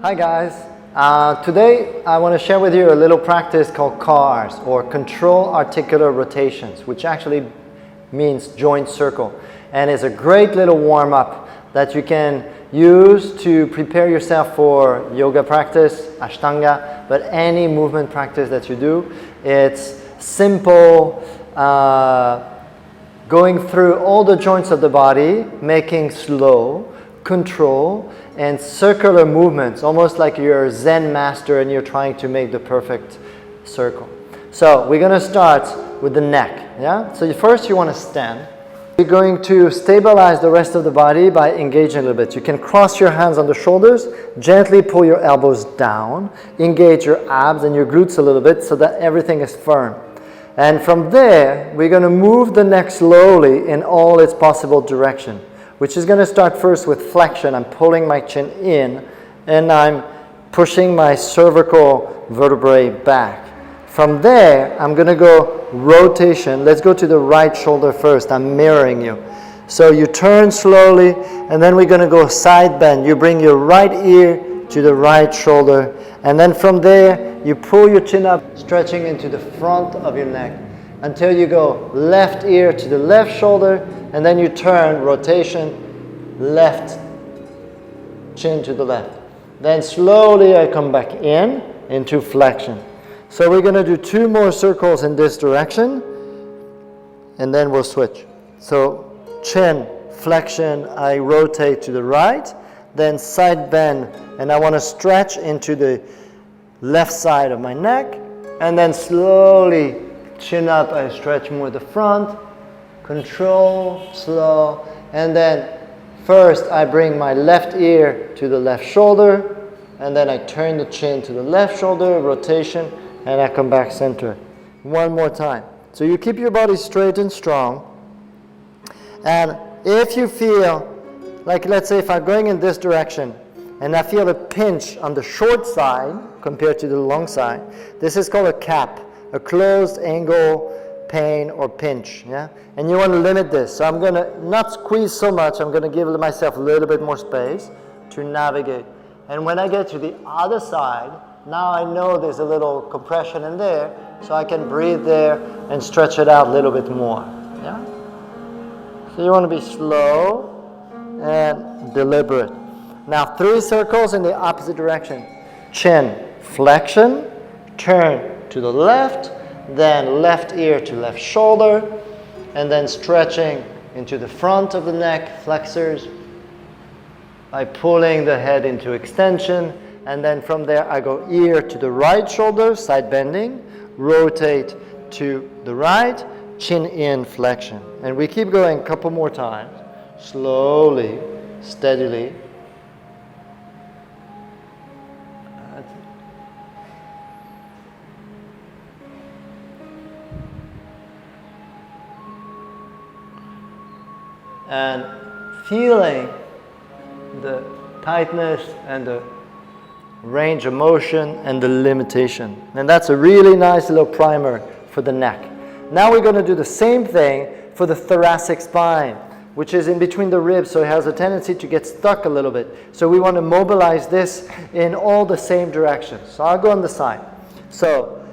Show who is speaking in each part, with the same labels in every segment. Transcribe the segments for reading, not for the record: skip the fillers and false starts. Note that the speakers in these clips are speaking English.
Speaker 1: Hi guys, today I want to share with you a little practice called CARs, or Control Articular Rotations, which actually means joint circle, and is a great little warm-up that you can use to prepare yourself for yoga practice, Ashtanga, but any movement practice that you do. It's simple, going through all the joints of the body, making slow, control, and circular movements, almost like you're a Zen master and you're trying to make the perfect circle. So we're going to start with the neck. Yeah. So first you want to stand. You're going to stabilize the rest of the body by engaging a little bit. You can cross your hands on the shoulders, gently pull your elbows down, engage your abs and your glutes a little bit so that everything is firm. And from there, we're going to move the neck slowly in all its possible direction, which is going to start first with flexion. I'm pulling my chin in and I'm pushing my cervical vertebrae back. From there, I'm going to go rotation. Let's go to the right shoulder first. I'm mirroring you. So you turn slowly and then we're going to go side bend. You bring your right ear to the right shoulder, and then from there you pull your chin up, stretching into the front of your neck until you go left ear to the left shoulder, and then you turn, rotation, left chin to the left. Then slowly I come back into flexion. So we're going to do 2 more circles in this direction, and then we'll switch. So chin, flexion, I rotate to the right, then side bend, and I want to stretch into the left side of my neck, and then slowly chin up, I stretch more the front, control, slow, and then first I bring my left ear to the left shoulder, and then I turn the chin to the left shoulder, rotation, and I come back center. One more time. So you keep your body straight and strong, and if you feel, like let's say if I'm going in this direction, and I feel a pinch on the short side compared to the long side, this is called a cap, a closed angle pain or pinch, yeah? And you want to limit this. So I'm going to not squeeze so much, I'm going to give myself a little bit more space to navigate. And when I get to the other side, now I know there's a little compression in there, so I can breathe there and stretch it out a little bit more, yeah? So you want to be slow and deliberate. Now 3 circles in the opposite direction. Chin, flexion, turn to the left, then left ear to left shoulder, and then stretching into the front of the neck, flexors, by pulling the head into extension, and then from there I go ear to the right shoulder, side bending, rotate to the right, chin in, flexion. And we keep going a couple more times, slowly, steadily. And feeling the tightness and the range of motion and the limitation. And that's a really nice little primer for the neck. Now we're going to do the same thing for the thoracic spine, which is in between the ribs, so it has a tendency to get stuck a little bit. So we want to mobilize this in all the same directions. So I'll go on the side. So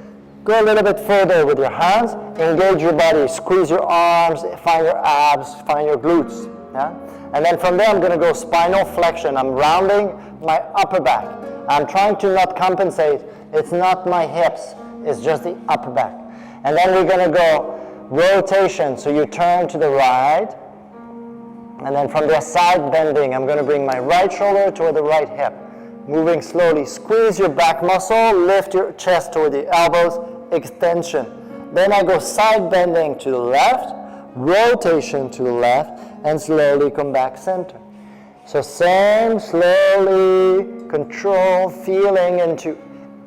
Speaker 1: go a little bit further with your hands, engage your body, squeeze your arms, find your abs, find your glutes. Yeah? And then from there I'm going to go spinal flexion. I'm rounding my upper back. I'm trying to not compensate. It's not my hips, it's just the upper back. And then we're going to go rotation, so you turn to the right, and then from there side bending, I'm going to bring my right shoulder toward the right hip. Moving slowly, squeeze your back muscle, lift your chest toward the elbows, extension. Then I go side bending to the left, rotation to the left, and slowly come back center. So same, slowly, control, feeling into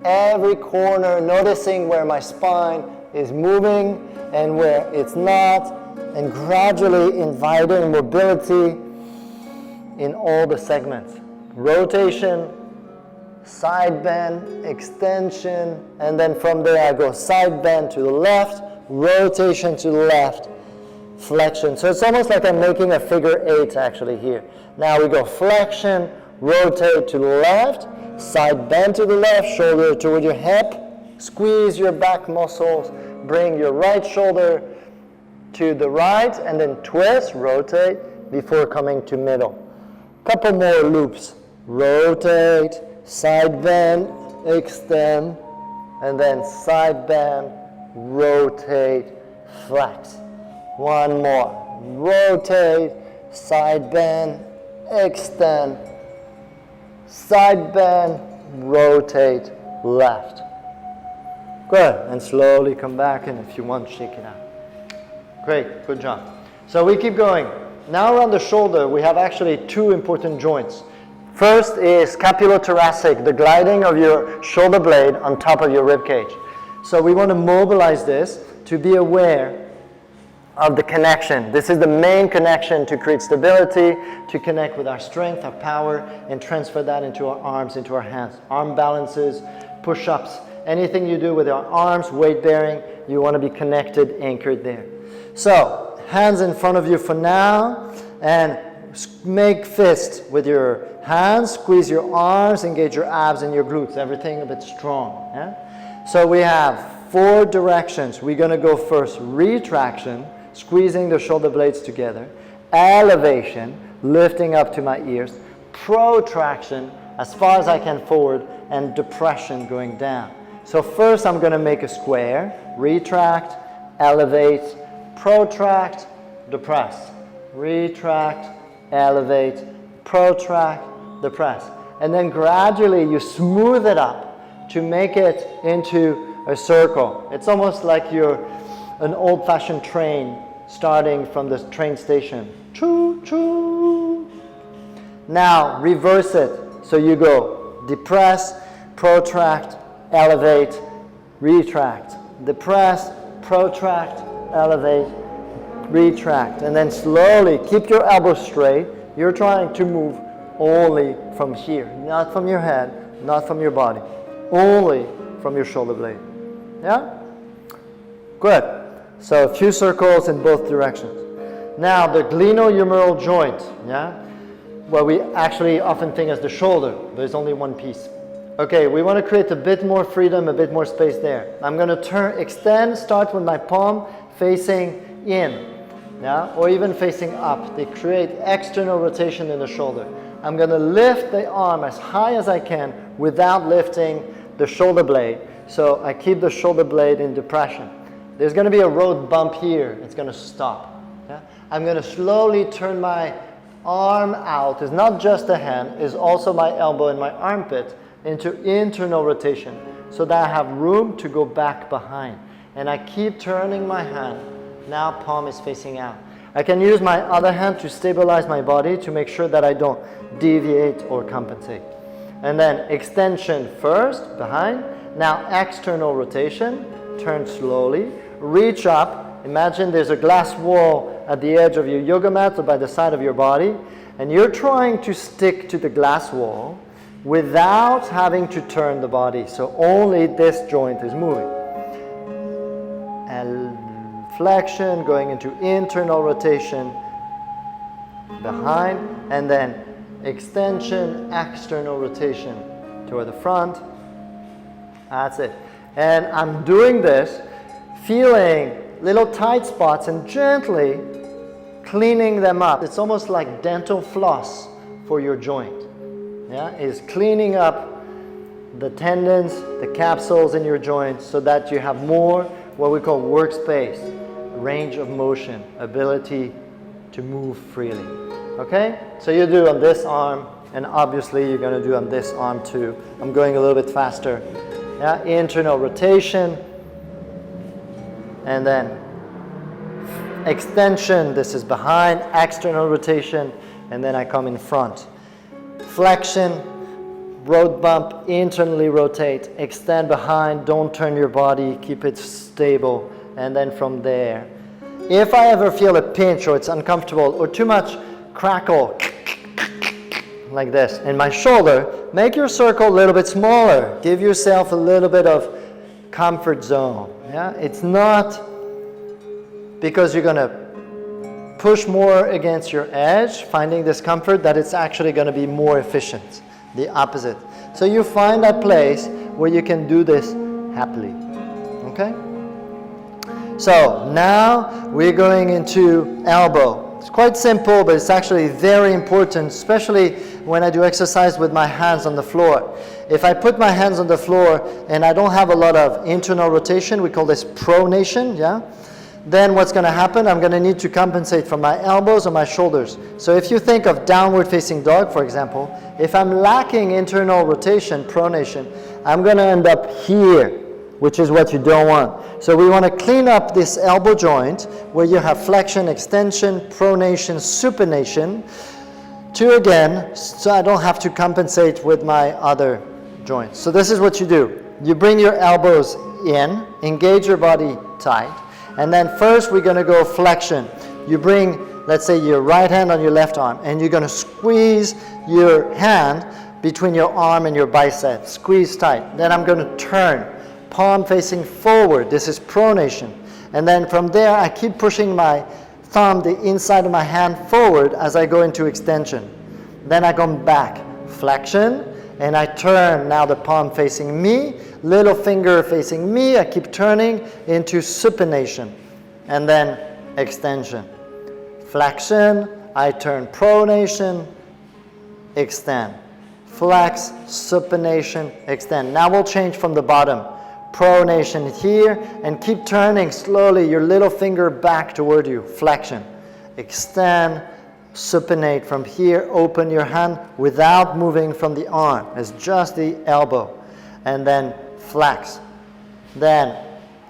Speaker 1: every corner, noticing where my spine is moving and where it's not, and gradually inviting mobility in all the segments. Rotation, side bend, extension, and then from there I go side bend to the left, rotation to the left, flexion. So it's almost like I'm making a figure 8 actually here. Now we go flexion, rotate to the left, Side bend to the left, shoulder toward your hip. Squeeze your back muscles. Bring your right shoulder to the right and then twist, rotate before coming to middle. Couple more loops. Rotate, side bend, extend, and then side bend, rotate, flex. One more. Rotate, side bend, extend, side bend, rotate, left. Good. And slowly come back, and if you want, shake it out. Great. Good job. So we keep going. Now around the shoulder, we have actually two important joints. First is scapulothoracic, the gliding of your shoulder blade on top of your rib cage. So we want to mobilize this to be aware of the connection. This is the main connection to create stability, to connect with our strength, our power, and transfer that into our arms, into our hands. Arm balances, push-ups, anything you do with your arms, weight bearing, you want to be connected, anchored there. So, hands in front of you for now, and make fists with your hands, squeeze your arms, engage your abs and your glutes, everything a bit strong. Yeah? So we have 4 directions. We're going to go first retraction, squeezing the shoulder blades together, elevation, lifting up to my ears, protraction, as far as I can forward, and depression going down. So first I'm going to make a square, retract, elevate, protract, depress. Retract, elevate, protract, depress. And then gradually you smooth it up to make it into a circle. It's almost like you're an old-fashioned train starting from the train station. Choo, choo. Now reverse it. So you go depress, protract, elevate, retract. Depress, protract, elevate, retract. And then slowly keep your elbows straight. You're trying to move only from here, not from your head, not from your body, only from your shoulder blade. Yeah? Good. So a few circles in both directions. Now the glenohumeral joint, yeah? What we actually often think as the shoulder, there's only one piece. Okay, we want to create a bit more freedom, a bit more space there. I'm going to extend, start with my palm facing in, yeah? Or even facing up. They create external rotation in the shoulder. I'm going to lift the arm as high as I can without lifting the shoulder blade. So I keep the shoulder blade in depression. There's going to be a road bump here. It's going to stop. Yeah? I'm going to slowly turn my arm out. It's not just the hand. It's also my elbow and my armpit into internal rotation so that I have room to go back behind. And I keep turning my hand. Now palm is facing out. I can use my other hand to stabilize my body to make sure that I don't deviate or compensate. And then extension first, behind. Now external rotation, turn slowly, reach up. Imagine there's a glass wall at the edge of your yoga mat or by the side of your body, and you're trying to stick to the glass wall without having to turn the body. So only this joint is moving. And flexion, going into internal rotation, behind, and then extension, external rotation toward the front. That's it. And I'm doing this, feeling little tight spots and gently cleaning them up. It's almost like dental floss for your joint. Yeah, is cleaning up the tendons, the capsules in your joints so that you have more what we call workspace, range of motion, ability to move freely. Okay? So you do on this arm, and obviously you're going to do on this arm too. I'm going a little bit faster. Yeah, internal rotation, and then extension, this is behind, external rotation, and then I come in front. Flexion, road bump, internally rotate, extend behind, don't turn your body, keep it stable, and then from there. If I ever feel a pinch or it's uncomfortable or too much crackle, like this, in my shoulder, make your circle a little bit smaller. Give yourself a little bit of comfort zone. Yeah? It's not because you're going to push more against your edge, finding discomfort, that it's actually going to be more efficient. The opposite. So you find that place where you can do this happily. Okay? So now we're going into elbow. It's quite simple, but it's actually very important, especially when I do exercise with my hands on the floor. If I put my hands on the floor and I don't have a lot of internal rotation, we call this pronation, yeah? Then what's going to happen, I'm going to need to compensate from my elbows or my shoulders. So if you think of downward facing dog, for example, if I'm lacking internal rotation, pronation, I'm going to end up here, which is what you don't want. So we want to clean up this elbow joint where you have flexion, extension, pronation, supination, to again, so I don't have to compensate with my other joints. So this is what you do. You bring your elbows in, engage your body tight, and then first we're going to go flexion. You bring, let's say, your right hand on your left arm, and you're going to squeeze your hand between your arm and your bicep. Squeeze tight. Then I'm going to turn, palm facing forward. This is pronation. And then from there, I keep pushing my thumb, the inside of my hand forward as I go into extension. Then I come back, flexion, and I turn, now the palm facing me, little finger facing me, I keep turning into supination, and then extension. Flexion, I turn pronation, extend. Flex, supination, extend. Now we'll change from the bottom. Pronation here, and keep turning slowly your little finger back toward you. Flexion. Extend, supinate from here, open your hand without moving from the arm. It's just the elbow. And then flex. Then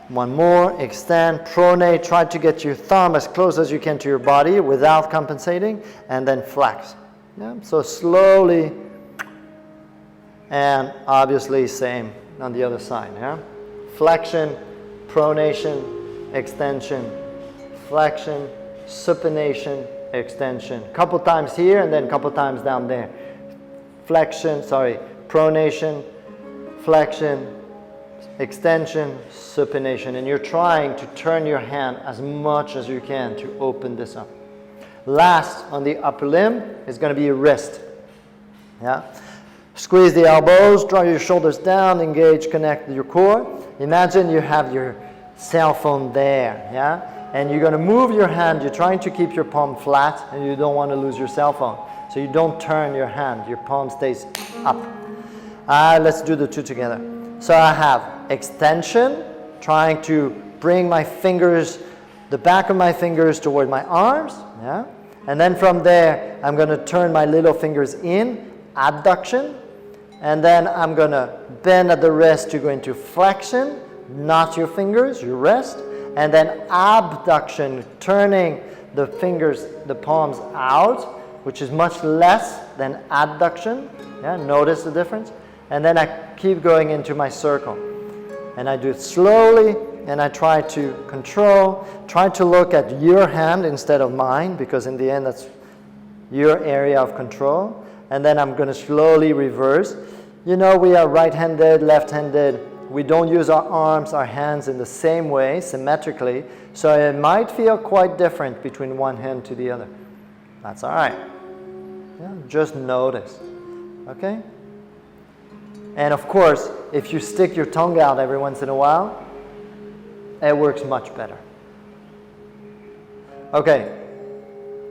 Speaker 1: one more, extend, pronate, try to get your thumb as close as you can to your body without compensating, and then flex. Yeah? So slowly, and obviously same on the other side. Yeah? Flexion, pronation, extension, flexion, supination, extension. Couple times here and then couple times down there. Flexion, pronation, flexion, extension, supination. And you're trying to turn your hand as much as you can to open this up. Last on the upper limb is going to be your wrist. Yeah? Squeeze the elbows, draw your shoulders down, engage, connect your core. Imagine you have your cell phone there, yeah? And you're going to move your hand, you're trying to keep your palm flat, and you don't want to lose your cell phone. So you don't turn your hand, your palm stays up. Let's do the two together. So I have extension, trying to bring my fingers, the back of my fingers toward my arms, yeah? And then from there, I'm going to turn my little fingers in, abduction, and then I'm going to bend at the wrist to go into flexion, not your fingers, your wrist, and then abduction, turning the fingers, the palms out, which is much less than adduction. Yeah, notice the difference? And then I keep going into my circle. And I do it slowly, and I try to control, try to look at your hand instead of mine, because in the end that's your area of control. And then I'm going to slowly reverse. You know, we are right-handed, left-handed. We don't use our arms, our hands in the same way, symmetrically. So it might feel quite different between one hand to the other. That's all right. Yeah, just notice. Okay? And of course, if you stick your tongue out every once in a while, it works much better. Okay.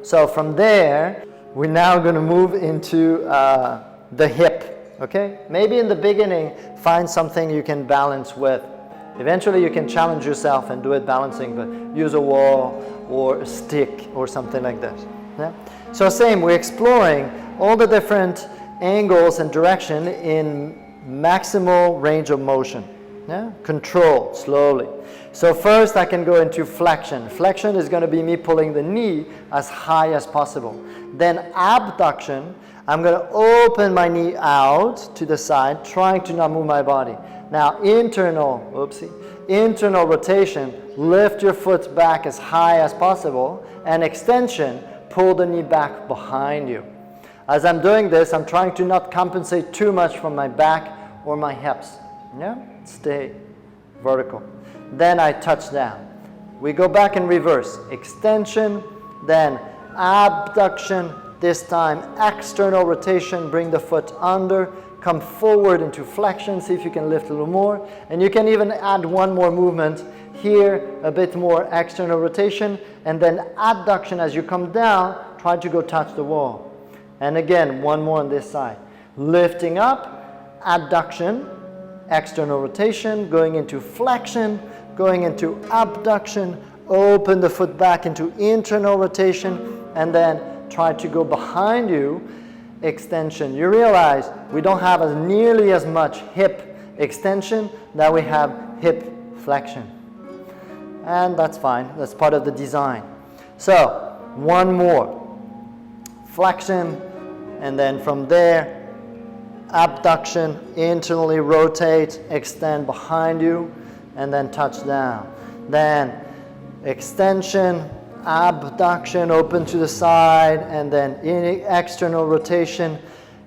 Speaker 1: So from there, we're now going to move into the hip. Okay? Maybe in the beginning, find something you can balance with. Eventually, you can challenge yourself and do it balancing, but use a wall or a stick or something like this. Yeah? So same, we're exploring all the different angles and direction in maximal range of motion. Yeah? Control, slowly. So first, I can go into flexion. Flexion is going to be me pulling the knee as high as possible. Then abduction, I'm going to open my knee out to the side, trying to not move my body. Now, internal rotation, lift your foot back as high as possible, and extension, pull the knee back behind you. As I'm doing this, I'm trying to not compensate too much from my back or my hips. Yeah? Stay vertical. Then I touch down. We go back in reverse. Extension, then abduction. This time, external rotation, bring the foot under, come forward into flexion. See if you can lift a little more. And you can even add one more movement here, a bit more external rotation, and then abduction as you come down, try to go touch the wall. And again, one more on this side. Lifting up, adduction, external rotation, going into flexion, going into abduction, open the foot back into internal rotation, and then try to go behind you, extension. You realize we don't have nearly as much hip extension that we have hip flexion. And that's fine, that's part of the design. So, one more. Flexion, and then from there, abduction, internally rotate, extend behind you, and then touch down. Then extension, abduction, open to the side, and then external rotation.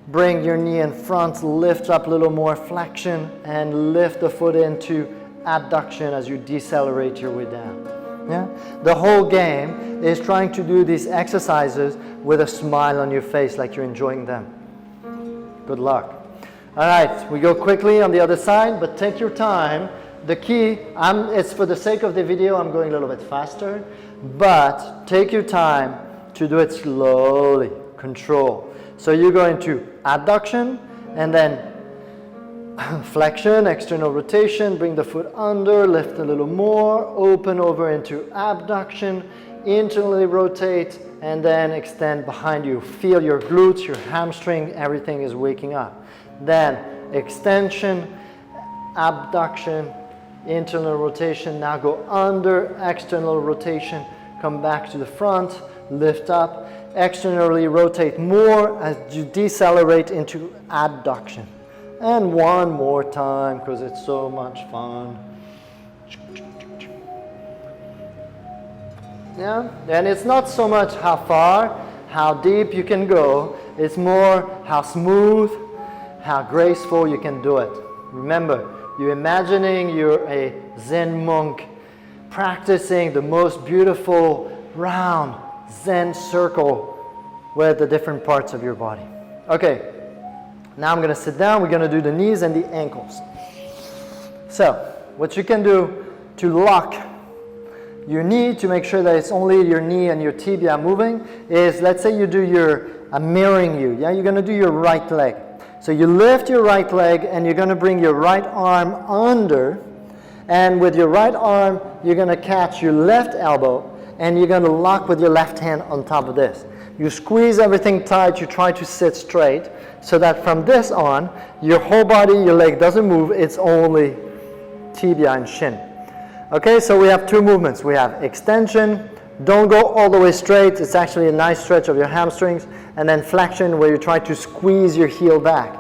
Speaker 1: Bring your knee in front, lift up a little more, flexion, and lift the foot into abduction as you decelerate your way down. Yeah? The whole game is trying to do these exercises with a smile on your face like you're enjoying them. Good luck. All right, we go quickly on the other side, but take your time. The key, it's for the sake of the video, I'm going a little bit faster, but take your time to do it slowly, control. So you go into abduction, and then flexion, external rotation, bring the foot under, lift a little more, open over into abduction, internally rotate, and then extend behind you. Feel your glutes, your hamstring, everything is waking up. Then extension, abduction, internal rotation. Now go under, external rotation, come back to the front, lift up, externally rotate more as you decelerate into abduction. And one more time because it's so much fun. Yeah, and it's not so much how far, how deep you can go, it's more how smooth, how graceful you can do it. Remember, you're imagining you're a Zen monk practicing the most beautiful round Zen circle with the different parts of your body. Okay, now I'm going to sit down. We're going to do the knees and the ankles. So, what you can do to lock your knee to make sure that it's only your knee and your tibia moving is, let's say you do I'm mirroring you. Yeah, you're going to do your right leg. So you lift your right leg and you're going to bring your right arm under, and with your right arm you're going to catch your left elbow and you're going to lock with your left hand on top of this. You squeeze everything tight, you try to sit straight so that from this on your whole body, your leg doesn't move, it's only tibia and shin. Okay, so we have two movements. We have extension, don't go all the way straight, it's actually a nice stretch of your hamstrings, and then flexion where you try to squeeze your heel back.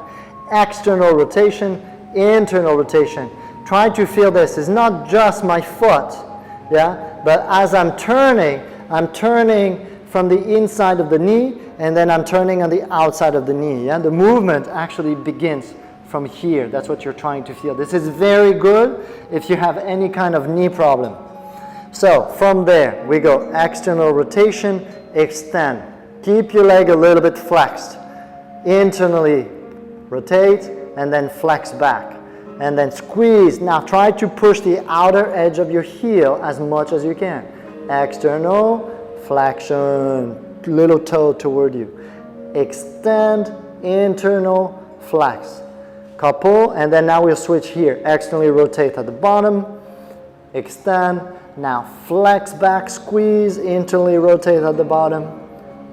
Speaker 1: External rotation, internal rotation. Try to feel this. It's not just my foot, yeah, but as I'm turning from the inside of the knee, and then I'm turning on the outside of the knee. Yeah? The movement actually begins from here. That's what you're trying to feel. This is very good if you have any kind of knee problem. So from there, we go external rotation, extend. Keep your leg a little bit flexed. Internally rotate, and then flex back. And then squeeze. Now try to push the outer edge of your heel as much as you can. External, flexion, little toe toward you. Extend, internal, flex. Couple, and then now we'll switch here. Externally rotate at the bottom, extend, now flex back, squeeze, internally rotate at the bottom,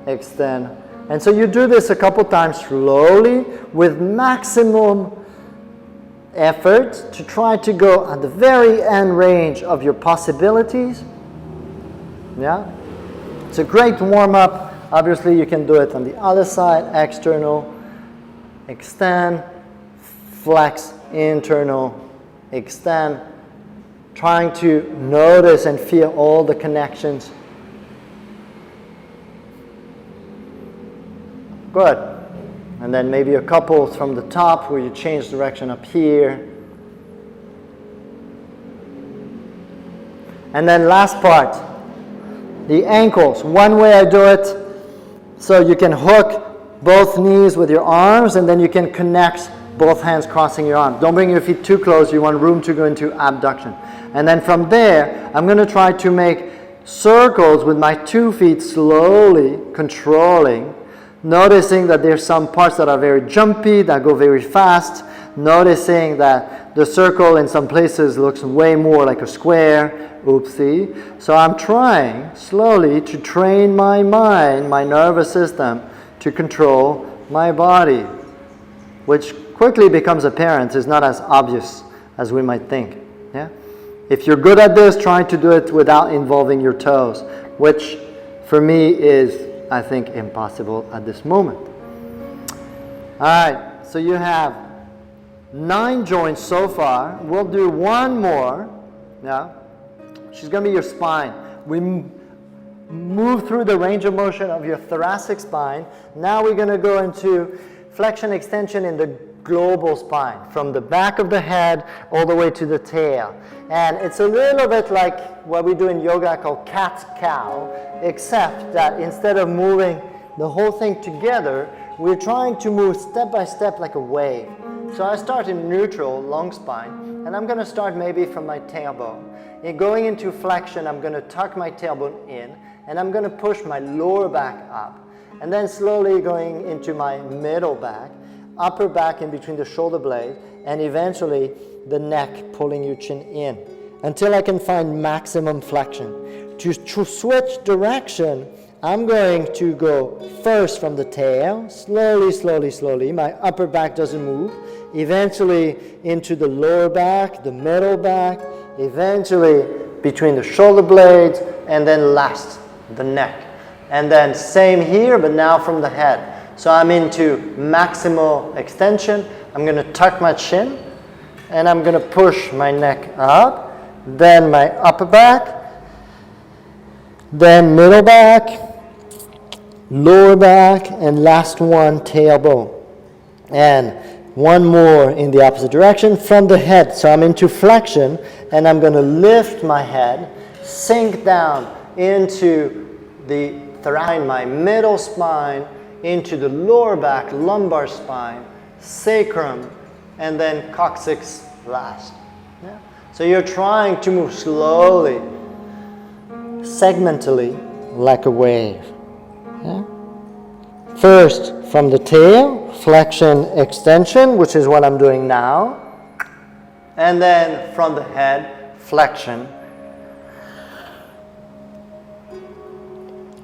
Speaker 1: extend. And so you do this a couple times slowly with maximum effort to try to go at the very end range of your possibilities. Yeah? It's a great warm-up. Obviously you can do it on the other side, external, extend, flex, internal, extend, trying to notice and feel all the connections. Good. And then maybe a couple from the top where you change direction up here. And then last part, the ankles. One way I do it, so you can hook both knees with your arms and then you can connect both hands crossing your arms. Don't bring your feet too close. You want room to go into abduction. And then from there, I'm going to try to make circles with my 2 feet, slowly controlling, noticing that there's some parts that are very jumpy, that go very fast, noticing that the circle in some places looks way more like a square. Oopsie. So I'm trying slowly to train my mind, my nervous system, to control my body, which quickly becomes apparent is not as obvious as we might think. Yeah? If you're good at this, try to do it without involving your toes, which for me is, I think, impossible at this moment. All right, so you have 9 joints so far. We'll do one more. Yeah? She's going to be your spine. We move through the range of motion of your thoracic spine. Now we're going to go into flexion extension in the global spine, from the back of the head all the way to the tail. And it's a little bit like what we do in yoga called cat-cow, except that instead of moving the whole thing together, we're trying to move step by step like a wave. So I start in neutral, long spine, and I'm going to start maybe from my tailbone. And going into flexion, I'm going to tuck my tailbone in, and I'm going to push my lower back up. And then slowly going into my middle back, upper back in between the shoulder blades, and eventually the neck pulling your chin in, until I can find maximum flexion. To switch direction, I'm going to go first from the tail, slowly, slowly, slowly. My upper back doesn't move. Eventually into the lower back, the middle back, eventually between the shoulder blades, and then last, the neck. And then same here, but now from the head. So I'm into maximal extension. I'm going to tuck my chin, and I'm going to push my neck up, then my upper back, then middle back, lower back, and last one, tailbone. And one more in the opposite direction from the head. So I'm into flexion, and I'm going to lift my head, sink down into the thoracic, my middle spine, into the lower back, lumbar spine, sacrum, and then coccyx last. Yeah? So you're trying to move slowly, segmentally, like a wave. Yeah? First, from the tail, flexion, extension, which is what I'm doing now. And then from the head, flexion,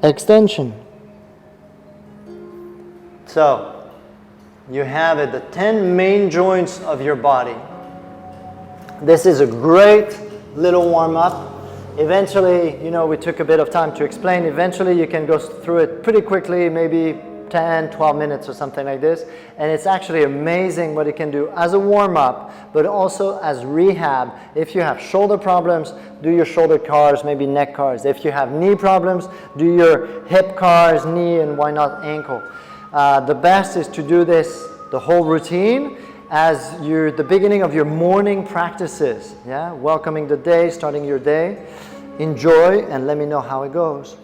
Speaker 1: extension. So, you have it, the 10 main joints of your body. This is a great little warm-up. Eventually, we took a bit of time to explain. Eventually, you can go through it pretty quickly, maybe 10, 12 minutes or something like this. And it's actually amazing what it can do as a warm-up, but also as rehab. If you have shoulder problems, do your shoulder cars, maybe neck cars. If you have knee problems, do your hip cars, knee, and why not ankle. The best is to do this, the whole routine, as the beginning of your morning practices. Yeah, welcoming the day, starting your day. Enjoy, and let me know how it goes.